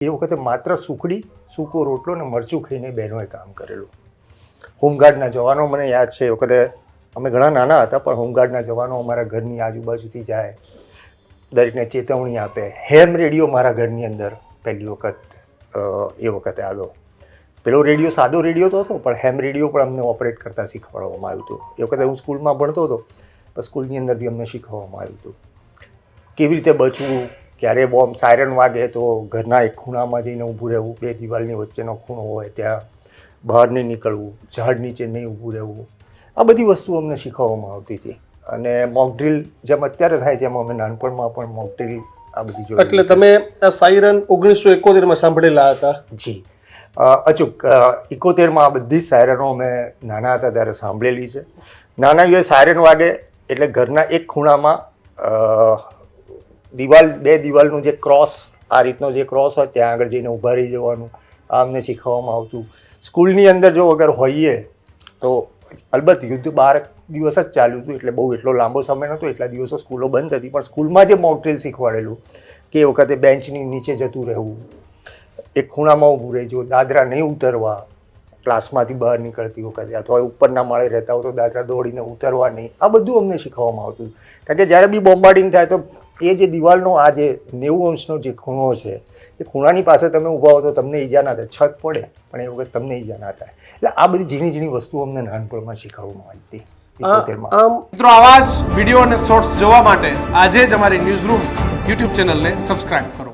એ વખતે માત્ર સુખડી, સૂકો રોટલો ને મરચું ખાઈને બહેનોએ કામ કરેલું. હોમગાર્ડના જવાનો મને યાદ છે, એ વખતે અમે ઘણા નાના હતા, પણ હોમગાર્ડના જવાનો અમારા ઘરની આજુબાજુથી જાય, દરેકને ચેતવણી આપે. હેમ રેડિયો મારા ઘરની અંદર પહેલી વખત એ વખતે આવ્યો. પેલો રેડિયો સાદો રેડિયો તો હતો, પણ હેમ રેડિયો પણ અમને ઓપરેટ કરતાં શીખવાડવામાં આવ્યું હતું. એ વખતે હું સ્કૂલમાં ભણતો હતો, પણ સ્કૂલની અંદરથી અમને શીખવવામાં આવ્યું હતું કેવી રીતે બચવું, ક્યારે બોમ્બ સાયરન વાગે તો ઘરના એક ખૂણામાં જઈને ઊભું રહેવું, બે દિવાલની વચ્ચેનો ખૂણો હોય ત્યાં બહાર નહીં નીકળવું, ઝાડ નીચે નહીં ઊભું રહેવું. આ બધી વસ્તુઓ અમને શીખવવામાં આવતી હતી. અને મોક ડ્રીલ જેમ અત્યારે થાય છે એમ અમે નાનપણમાં પણ મોક ડ્રીલ આ બધી જોઈ. એટલે તમે આ સાયરન 1971માં સાંભળેલા હતા? જી, અચૂક 71માં આ બધી સાયરનો અમે નાના હતા ત્યારે સાંભળેલી છે. નાના એ સાયરન વાગે એટલે ઘરના એક ખૂણામાં બે દિવાલનું જે ક્રોસ, આ રીતનો જે ક્રોસ હોય ત્યાં આગળ જઈને ઊભા રહી જવાનું. આ અમને શીખવવામાં આવતું. સ્કૂલની અંદર જો અગર હોઈએ તો અલબત્ત યુદ્ધ 12 દિવસ જ ચાલ્યું હતું, એટલે બહુ એટલો લાંબો સમય નહોતો, એટલા દિવસો સ્કૂલો બંધ હતી, પણ સ્કૂલમાં જે મોક ડ્રીલ શીખવાડેલું કે એ વખતે બેન્ચની નીચે જતું રહેવું, એક ખૂણામાં ઊભું રહી જવું, દાદરા નહીં ઉતરવા ક્લાસમાંથી બહાર નીકળતી વખતે, અથવા ઉપરના માળે રહેતા હોય તો દાદરા દોડીને ઉતરવા નહીં. આ બધું અમને શીખવવામાં આવતું. કારણ કે જ્યારે બી બોમ્બાર્ડિંગ થાય તો એ જે દિવાલનો આ જે 90 અંશનો જે ખૂણો છે, એ ખૂણાની પાસે તમે ઊભા હો તો તમને ઈજા ના થાય. છત પડે પણ એ વખત તમને ઈજા ના થાય. એટલે આ બધી ઝીણી ઝીણી વસ્તુઓ અમને નાનપણમાં શીખવવામાં આવી હતી. મિત્રો, આવા જ વિડીયો અને શોર્ટ્સ જોવા માટે આજે જ અમારી ન્યૂઝ રૂમ યુટ્યુબ ચેનલને સબસ્ક્રાઇબ કરો.